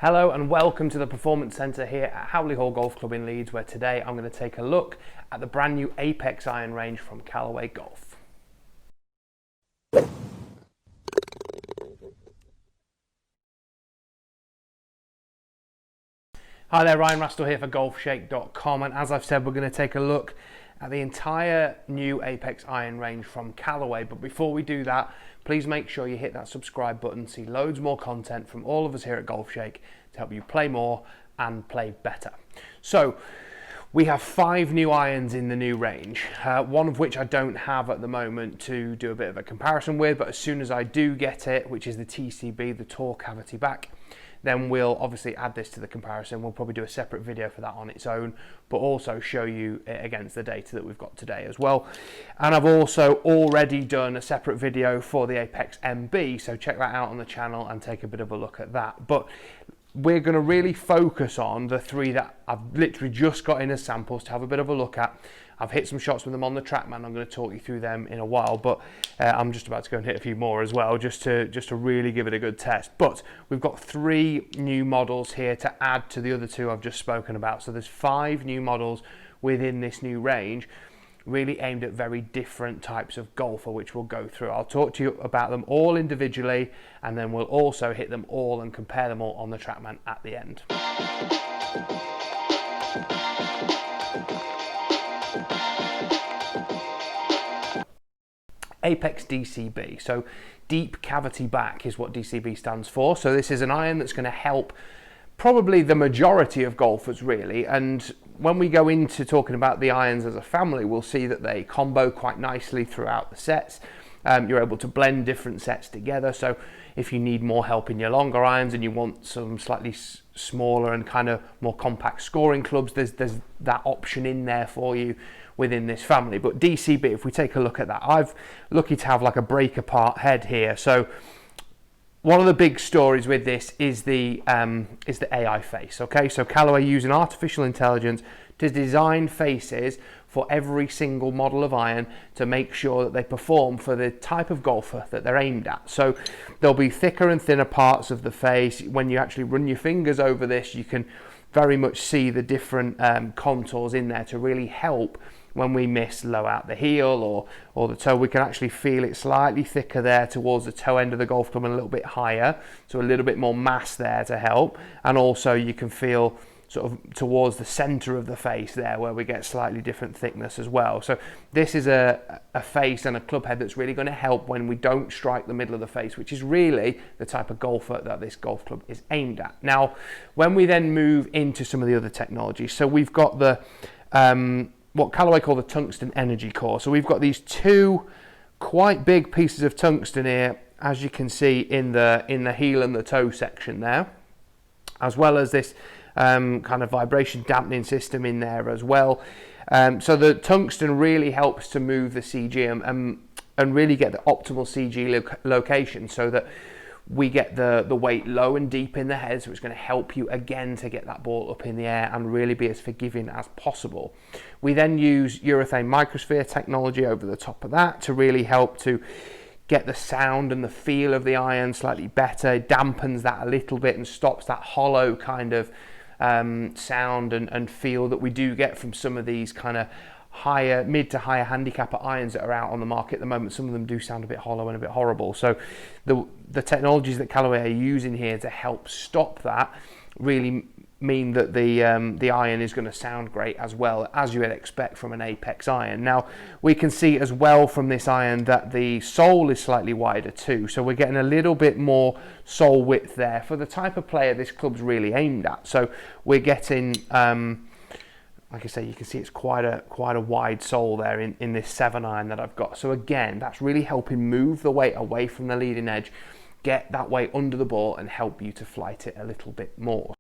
Hello and welcome to the Performance Centre here at Howley Hall Golf Club in Leeds, where today I'm going to take a look at the brand new Apex iron range from Callaway Golf. Hi there, Ryan Rastall here for Golfshake.com, and as I've said, we're going to take a look at the entire new Apex iron range from Callaway. But before we do that, please make sure you hit that subscribe button. See loads more content from all of us here at Golfshake to help you play more and play better. So we have 5 new irons in the new range, one of which I don't have at the moment to do a bit of a comparison with, but as soon as I do get it, which is the TCB, the Tour Cavity Back, then we'll obviously add this to the comparison. We'll probably do a separate video for that on its own, but also show you it against the data that we've got today as well. And I've also already done a separate video for the Apex MB, so check that out on the channel and take a bit of a look at that. But we're going to really focus on the 3 that I've literally just got in as samples to have a bit of a look at. I've hit some shots with them on the Trackman. I'm going to talk you through them in a while, but I'm just about to go and hit a few more as well, just to really give it a good test. But we've got 3 new models here to add to the other 2 I've just spoken about. So there's 5 new models within this new range, really aimed at very different types of golfer, which we'll go through. I'll talk to you about them all individually, and then we'll also hit them all and compare them all on the Trackman at the end. Apex DCB, so deep cavity back is what DCB stands for. So this is an iron that's going to help probably the majority of golfers really, and when we go into talking about the irons as a family, we'll see that they combo quite nicely throughout the sets. You're able to blend different sets together, so if you need more help in your longer irons and you want some slightly smaller and kind of more compact scoring clubs, there's that option in there for you within this family. But DCB, if we take a look at that, I've lucky to have like a break apart head here. So one of the big stories with this is the AI face. Okay, so Callaway using artificial intelligence to design faces for every single model of iron to make sure that they perform for the type of golfer that they're aimed at. So there'll be thicker and thinner parts of the face. When you actually run your fingers over this, you can very much see the different contours in there to really help when we miss low out the heel or the toe. We can actually feel it slightly thicker there towards the toe end of the golf club and a little bit higher, so a little bit more mass there to help. And also you can feel sort of towards the center of the face there where we get slightly different thickness as well. So this is a face and a club head that's really going to help when we don't strike the middle of the face, which is really the type of golfer that this golf club is aimed at. Now when we then move into some of the other technologies, so we've got the what Callaway call the tungsten energy core. So we've got these 2 quite big pieces of tungsten here, as you can see in the heel and the toe section there, as well as this kind of vibration dampening system in there as well. So the tungsten really helps to move the CG and really get the optimal CG location, so that we get the weight low and deep in the head, so it's going to help you again to get that ball up in the air and really be as forgiving as possible. We then use urethane microsphere technology over the top of that to really help to get the sound and the feel of the iron slightly better. It dampens that a little bit and stops that hollow kind of sound and feel that we do get from some of these kind of mid to higher handicapper irons that are out on the market at the moment. Some of them do sound a bit hollow and a bit horrible. So the technologies that Callaway are using here to help stop that really mean that the iron is going to sound great as well, as you would expect from an Apex iron. Now we can see as well from this iron that the sole is slightly wider too, so we're getting a little bit more sole width there for the type of player this club's really aimed at. So we're getting like I say, you can see it's quite a wide sole there in this 7 iron that I've got. So again, that's really helping move the weight away from the leading edge, get that weight under the ball and help you to flight it a little bit more.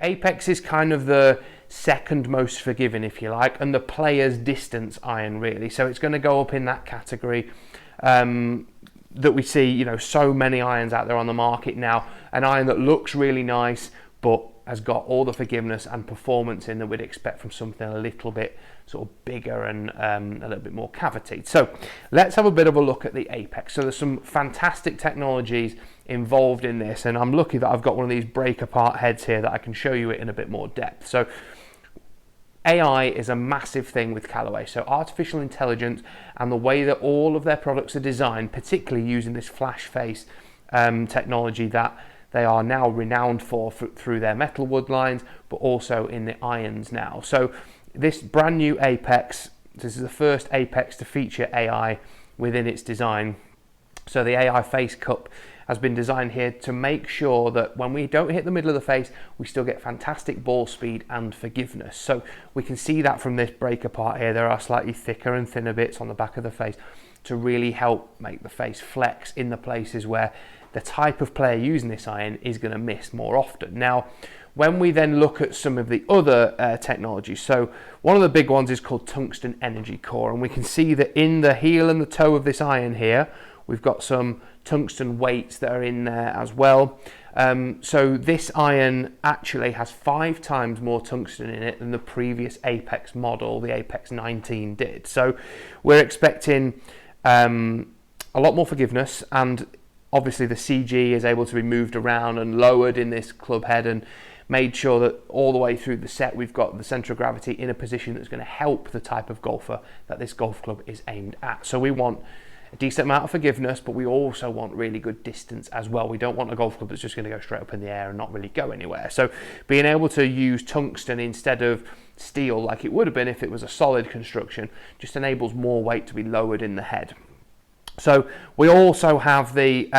Apex is kind of the second most forgiving, if you like, and the player's distance iron really. So it's going to go up in that category. That we see, so many irons out there on the market now. An iron that looks really nice, but has got all the forgiveness and performance in that we'd expect from something a little bit sort of bigger and a little bit more cavitied. So let's have a bit of a look at the Apex. So there's some fantastic technologies involved in this, and I'm lucky that I've got one of these break apart heads here that I can show you it in a bit more depth. So AI is a massive thing with Callaway, so artificial intelligence and the way that all of their products are designed, particularly using this flash face technology that they are now renowned for through their metal wood lines, but also in the irons now. So this brand new Apex, this is the first Apex to feature AI within its design. So the AI face cup has been designed here to make sure that when we don't hit the middle of the face, we still get fantastic ball speed and forgiveness. So we can see that from this break apart here. There are slightly thicker and thinner bits on the back of the face to really help make the face flex in the places where the type of player using this iron is going to miss more often. Now, when we then look at some of the other technologies, so one of the big ones is called tungsten energy core, and we can see that in the heel and the toe of this iron here, we've got some tungsten weights that are in there as well. So this iron actually has 5 times more tungsten in it than the previous Apex model, the Apex 19 did. So we're expecting a lot more forgiveness, and obviously the CG is able to be moved around and lowered in this club head and made sure that all the way through the set we've got the centre of gravity in a position that's going to help the type of golfer that this golf club is aimed at. So we want a decent amount of forgiveness, but we also want really good distance as well. We don't want a golf club that's just going to go straight up in the air and not really go anywhere. So being able to use tungsten instead of steel like it would have been if it was a solid construction just enables more weight to be lowered in the head. So we also have the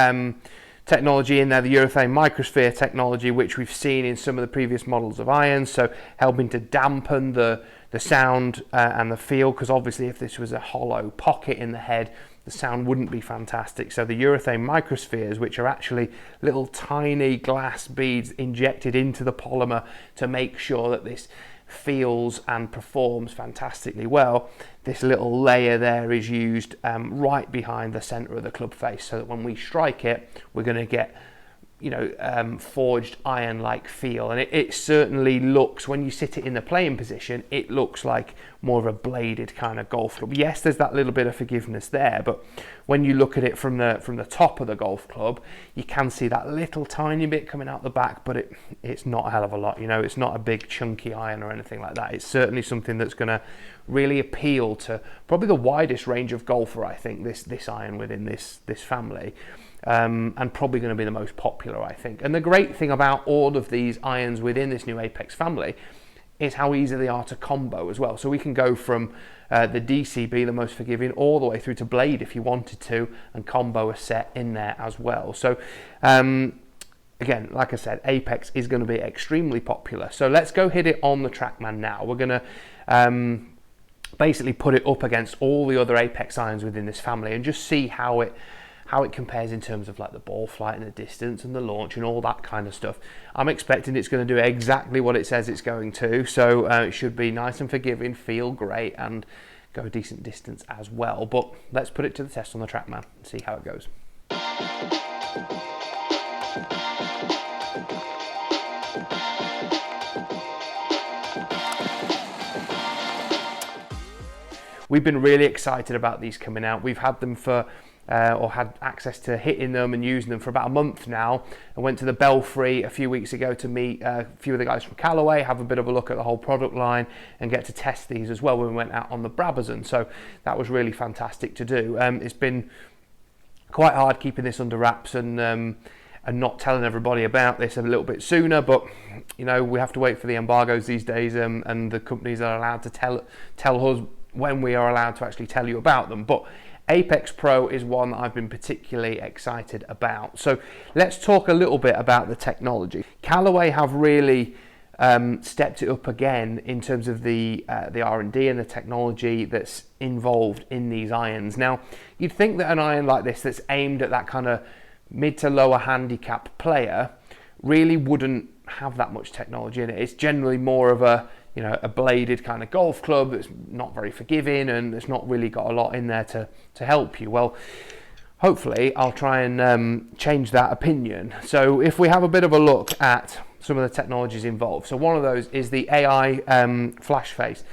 technology in there, the urethane microsphere technology, which we've seen in some of the previous models of irons, so helping to dampen the sound and the feel, because obviously if this was a hollow pocket in the head, the sound wouldn't be fantastic. So the urethane microspheres, which are actually little tiny glass beads injected into the polymer to make sure that this feels and performs fantastically well, this little layer there is used right behind the center of the club face, so that when we strike it, we're going to get, you know, forged iron like feel. And it certainly looks, when you sit it in the playing position, it looks like more of a bladed kind of golf club. Yes, there's that little bit of forgiveness there, but when you look at it from the top of the golf club, you can see that little tiny bit coming out the back, but it's not a hell of a lot. You know, it's not a big chunky iron or anything like that. It's certainly something that's going to really appeal to probably the widest range of golfer, I think, this iron within this family. And probably going to be the most popular, I think. And the great thing about all of these irons within this new Apex family is how easy they are to combo as well. So we can go from the DCB, the most forgiving, all the way through to blade if you wanted to, and combo a set in there as well. So again, like I said, Apex is going to be extremely popular. So let's go hit it on the Trackman now. We're going to basically put it up against all the other Apex irons within this family and just see how it compares in terms of like the ball flight and the distance and the launch and all that kind of stuff. I'm expecting it's going to do exactly what it says it's going to, so it should be nice and forgiving, feel great, and go a decent distance as well. But let's put it to the test on the Trackman and see how it goes. We've been really excited about these coming out. We've had them for or had access to hitting them and using them for about a month now. I went to the Belfry a few weeks ago to meet a few of the guys from Callaway, have a bit of a look at the whole product line and get to test these as well when we went out on the Brabazon. So that was really fantastic to do. It's been quite hard keeping this under wraps and not telling everybody about this a little bit sooner, but you know, we have to wait for the embargoes these days, and the companies are allowed to tell us when we are allowed to actually tell you about them. But Apex Pro is one that I've been particularly excited about. So let's talk a little bit about the technology. Callaway have really stepped it up again in terms of the R&D and the technology that's involved in these irons. Now, you'd think that an iron like this that's aimed at that kind of mid to lower handicap player really wouldn't have that much technology in it. It's generally more of a, you know, a bladed kind of golf club that's not very forgiving and it's not really got a lot in there to help you. Well, hopefully I'll try and change that opinion. So if we have a bit of a look at some of the technologies involved. So one of those is the AI flash face.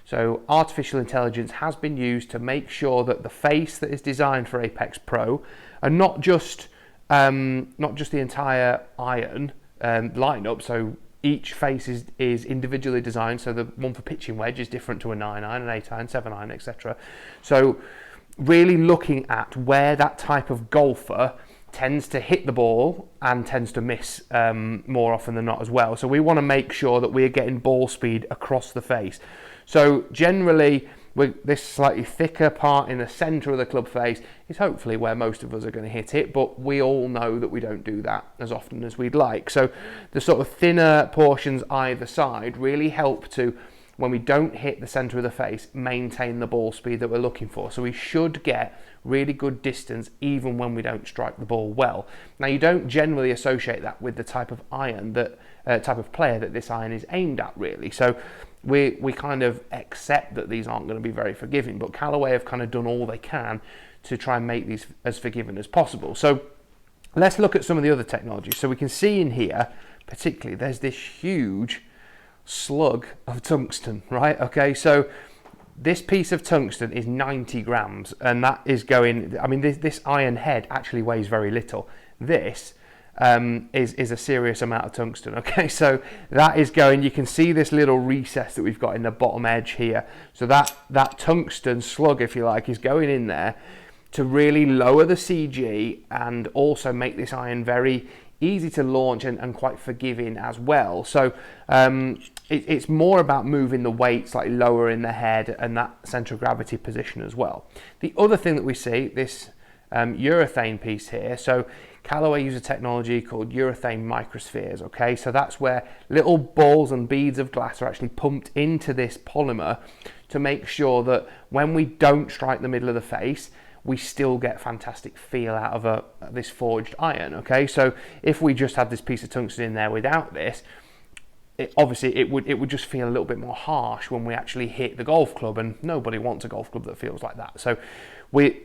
So artificial intelligence has been used to make sure that the face that is designed for Apex Pro, and not just the entire iron lineup. So each face is individually designed. So the one for pitching wedge is different to a 9 iron, an 8 iron, 7 iron, etc. So really looking at where that type of golfer tends to hit the ball and tends to miss more often than not as well. So we want to make sure that we're getting ball speed across the face. So generally, this slightly thicker part in the centre of the club face is hopefully where most of us are going to hit it, but we all know that we don't do that as often as we'd like. So the sort of thinner portions either side really help to, when we don't hit the centre of the face, maintain the ball speed that we're looking for. So we should get really good distance even when we don't strike the ball well. Now, you don't generally associate that with the type of iron that type of player that this iron is aimed at, really. So we kind of accept that these aren't going to be very forgiving, but Callaway have kind of done all they can to try and make these as forgiving as possible. So let's look at some of the other technologies. So we can see in here, particularly, there's this huge slug of tungsten, right? Okay, so this piece of tungsten is 90 grams, and that is going, I mean, this iron head actually weighs very little. This is a serious amount of tungsten. Okay, so that is going, you can see this little recess that we've got in the bottom edge here. So that tungsten slug, if you like, is going in there to really lower the CG and also make this iron very easy to launch and quite forgiving as well. So it's more about moving the weight slightly lower in the head and that centre of gravity position as well. The other thing that we see, this urethane piece here, so Callaway use a technology called urethane microspheres. Okay, so that's where little balls and beads of glass are actually pumped into this polymer to make sure that when we don't strike the middle of the face, we still get fantastic feel out of this forged iron. Okay, so if we just had this piece of tungsten in there without this, obviously it would just feel a little bit more harsh when we actually hit the golf club, and nobody wants a golf club that feels like that. So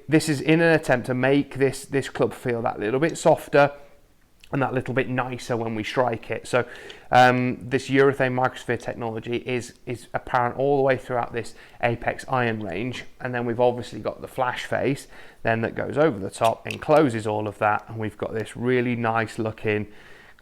this is in an attempt to make this club feel that little bit softer and that little bit nicer when we strike it. So this urethane microsphere technology is apparent all the way throughout this Apex iron range, and then we've obviously got the flash face then that goes over the top, encloses all of that, and we've got this really nice looking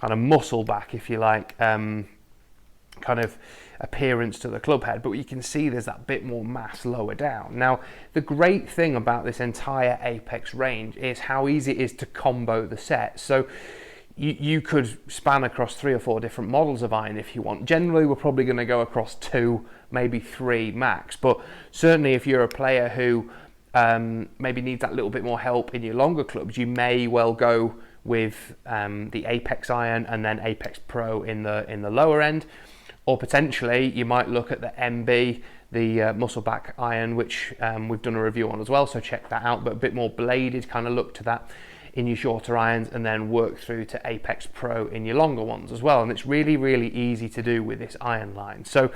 kind of muscle back, if you like, kind of appearance to the club head, but you can see there's that bit more mass lower down. Now, the great thing about this entire Apex range is how easy it is to combo the set. So you could span across 3 or 4 different models of iron if you want. Generally, we're probably going to go across 2, maybe 3 max, but certainly if you're a player who maybe needs that little bit more help in your longer clubs, you may well go with the Apex iron and then Apex Pro in the lower end. Or potentially you might look at the MB, the muscle back iron, which we've done a review on as well, so check that out, but a bit more bladed kind of look to that in your shorter irons, and then work through to Apex Pro in your longer ones as well. And it's really, really easy to do with this iron line. So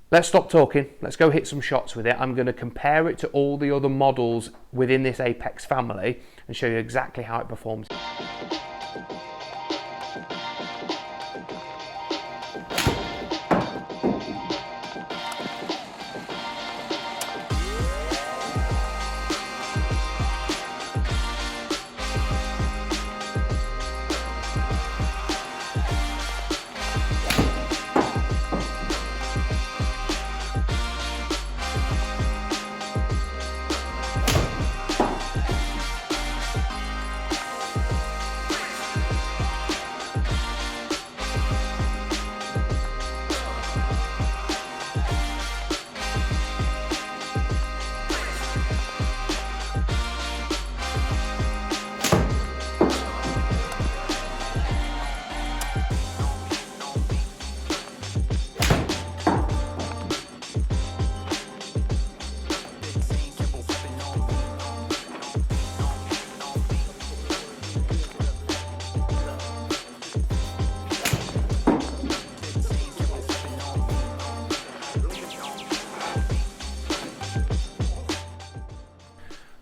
let's stop talking, let's go hit some shots with it. I'm going to compare it to all the other models within this Apex family and show you exactly how it performs.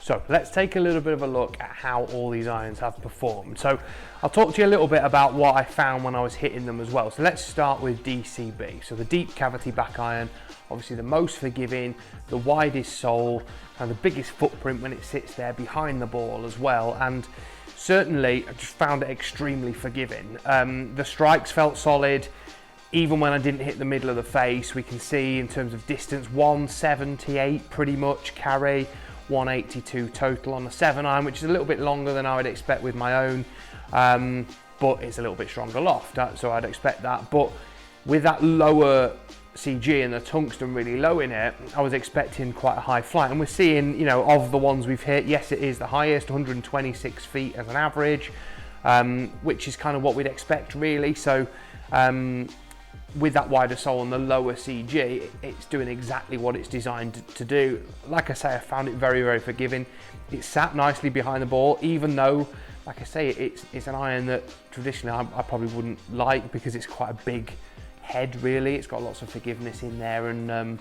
So let's take a little bit of a look at how all these irons have performed. So I'll talk to you a little bit about what I found when I was hitting them as well. So let's start with DCB. So the deep cavity back iron, obviously the most forgiving, the widest sole, and the biggest footprint when it sits there behind the ball as well. And certainly I just found it extremely forgiving. The strikes felt solid. Even when I didn't hit the middle of the face, we can see in terms of distance, 178 pretty much carry, 182 total on the 7-iron, which is a little bit longer than I would expect with my own, but it's a little bit stronger loft, so I'd expect that. But with that lower CG and the tungsten really low in it, I was expecting quite a high flight. And we're seeing, you know, of the ones we've hit, yes, it is the highest, 126 feet as an average, which is kind of what we'd expect really. So with that wider sole and the lower CG, it's doing exactly what it's designed to do. Like I say, I found it very, very forgiving. It sat nicely behind the ball, even though, like I say, it's an iron that traditionally I probably wouldn't like, because it's quite a big head really. It's got lots of forgiveness in there, and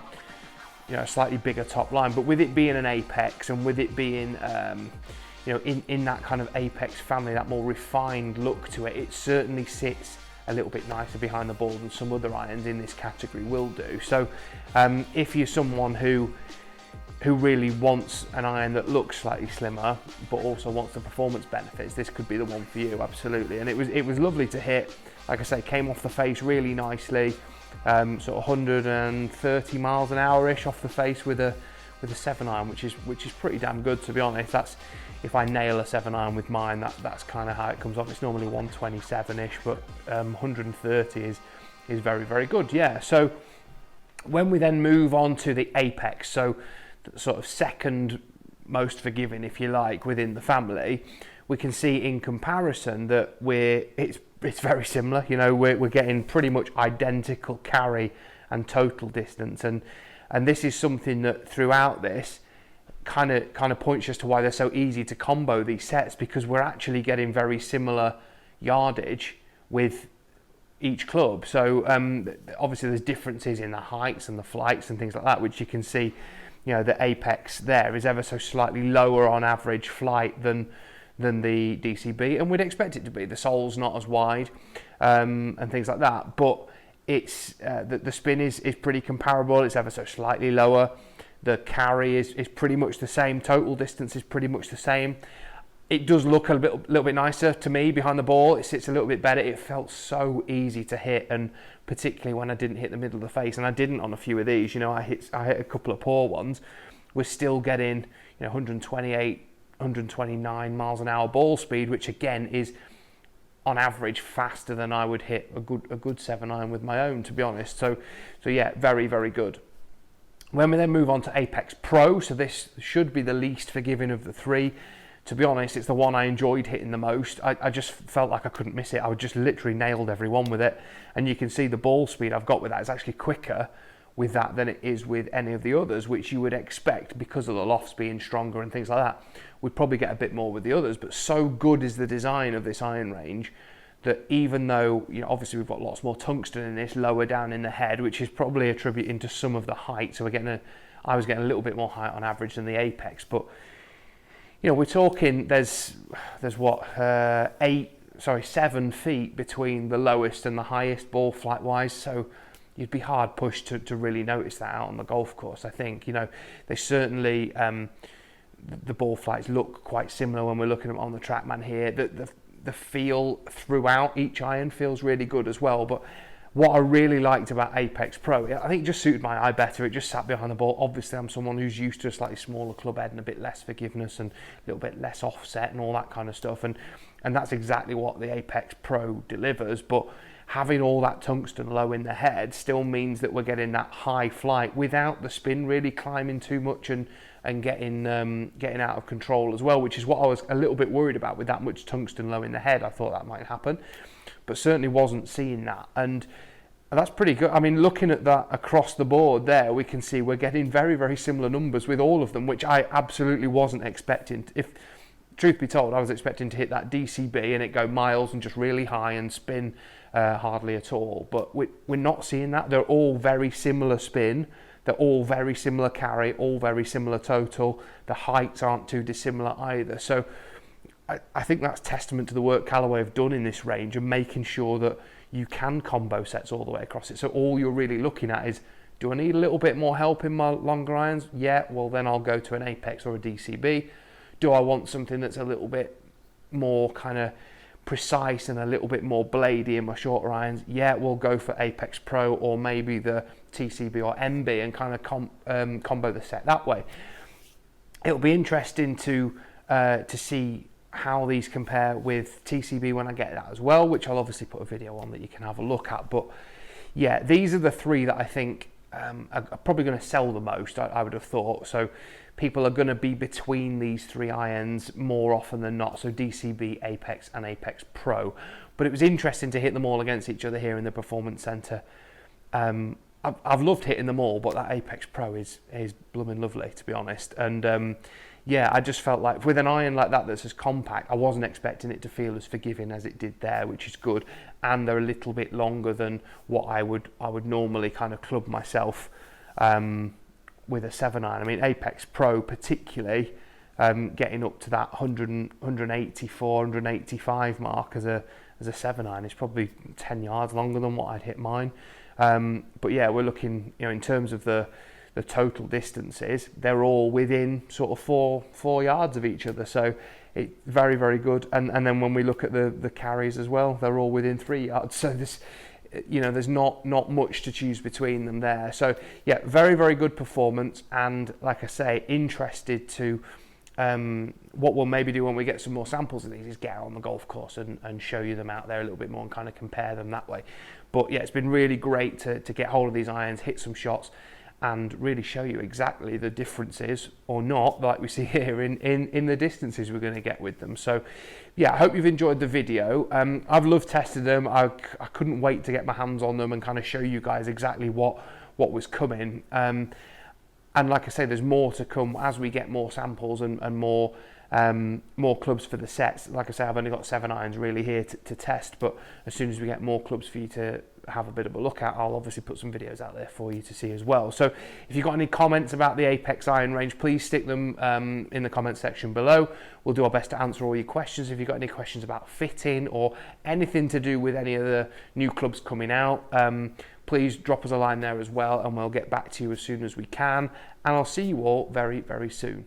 you know, a slightly bigger top line. But with it being an Apex, and with it being you know, in that kind of Apex family, that more refined look to it, it certainly sits a little bit nicer behind the ball than some other irons in this category will do. So if you're someone who really wants an iron that looks slightly slimmer but also wants the performance benefits, this could be the one for you, absolutely. And it was lovely to hit. Like I say, came off the face really nicely, sort of 130 miles an hour-ish off the face with a 7-iron, which is pretty damn good, to be honest. That's, if I nail a 7-iron with mine, that's kind of how it comes off. It's normally 127-ish, but 130 is very, very good, yeah. So when we then move on to the Apex, so the sort of second most forgiving, if you like, within the family, we can see in comparison that it's very similar. You know, we're getting pretty much identical carry and total distance, and this is something that throughout this kind of points us to why they're so easy to combo these sets, because we're actually getting very similar yardage with each club. So obviously there's differences in the heights and the flights and things like that, which you can see. You know, the Apex there is ever so slightly lower on average flight than the DCB, and we'd expect it to be. The sole's not as wide and things like that, but it's the spin is pretty comparable. It's ever so slightly lower. The carry is pretty much the same. Total distance is pretty much the same. It does look a little bit nicer to me behind the ball. It sits a little bit better. It felt so easy to hit, and particularly when I didn't hit the middle of the face, and I didn't on a few of these. You know, I hit a couple of poor ones. We're still getting, you know, 128, 129 miles an hour ball speed, which again is on average faster than I would hit a good 7-iron with my own, to be honest. So yeah, very, very good. When we then move on to Apex Pro, so this should be the least forgiving of the three. To be honest, it's the one I enjoyed hitting the most. I just felt like I couldn't miss it. I just literally nailed every one with it. And you can see the ball speed I've got with that is actually quicker with that than it is with any of the others, which you would expect because of the lofts being stronger and things like that. We'd probably get a bit more with the others, but so good is the design of this iron range that even though, you know, obviously we've got lots more tungsten in this lower down in the head, which is probably attributing to some of the height. So I was getting a little bit more height on average than the Apex, but you know, we're talking there's what 7 feet between the lowest and the highest ball flight wise. So you'd be hard pushed to really notice that out on the golf course. I think, you know, they certainly the ball flights look quite similar when we're looking at them on the Trackman here. The feel throughout each iron feels really good as well. But what I really liked about Apex Pro, I think it just suited my eye better. It just sat behind the ball. Obviously, I'm someone who's used to a slightly smaller club head and a bit less forgiveness and a little bit less offset and all that kind of stuff. And that's exactly what the Apex Pro delivers. But having all that tungsten low in the head still means that we're getting that high flight without the spin really climbing too much and getting out of control as well, which is what I was a little bit worried about with that much tungsten low in the head. I thought that might happen, but certainly wasn't seeing that. And that's pretty good. I mean, looking at that across the board there, we can see we're getting very, very similar numbers with all of them, which I absolutely wasn't expecting. If truth be told, I was expecting to hit that DCB and it go miles and just really high and spin hardly at all. But we're not seeing that. They're all very similar spin. They're all very similar carry, all very similar total. The heights aren't too dissimilar either. So I think that's testament to the work Callaway have done in this range and making sure that you can combo sets all the way across it. So all you're really looking at is, do I need a little bit more help in my longer irons? Yeah, well then I'll go to an Apex or a DCB. Do I want something that's a little bit more kind of precise and a little bit more bladey in my shorter irons? Yeah, we'll go for Apex Pro or maybe the TCB or MB and kind of combo the set that way. It'll be interesting to see how these compare with TCB when I get that as well, which I'll obviously put a video on that you can have a look at. But yeah, these are the three that I think are probably going to sell the most, I would have thought. So people are going to be between these three irons more often than not, so DCB, Apex and Apex Pro. But it was interesting to hit them all against each other here in the Performance Centre. I've loved hitting them all, but that Apex Pro is blooming lovely, to be honest. And yeah, I just felt like with an iron like that that's as compact, I wasn't expecting it to feel as forgiving as it did there, which is good. And they're a little bit longer than what I would normally kind of club myself with a 7-iron. I mean, Apex Pro particularly, getting up to that 184, 185 mark as a 7-iron is probably 10 yards longer than what I'd hit mine. But yeah, we're looking, in terms of the total distances, they're all within sort of four yards of each other, so it's very, very good. And then when we look at the carries as well, they're all within 3 yards, so this, there's not much to choose between them there. So yeah, very, very good performance. And like I say, interested to what we'll maybe do when we get some more samples of these is get out on the golf course and show you them out there a little bit more and kind of compare them that way. But yeah, it's been really great to get hold of these irons, hit some shots, and really show you exactly the differences, or not, like we see here in the distances we're going to get with them. So yeah, I hope you've enjoyed the video. I've loved testing them. I couldn't wait to get my hands on them and kind of show you guys exactly what was coming. And like I say, there's more to come as we get more samples and more clubs for the sets. Like I say, I've only got 7 irons really here to test, but as soon as we get more clubs for you to have a bit of a look at, I'll obviously put some videos out there for you to see as well. So if you've got any comments about the Apex iron range, please stick them in the comment section below. We'll do our best to answer all your questions. If you've got any questions about fitting or anything to do with any of the new clubs coming out, please drop us a line there as well, and we'll get back to you as soon as we can. And I'll see you all very, very soon.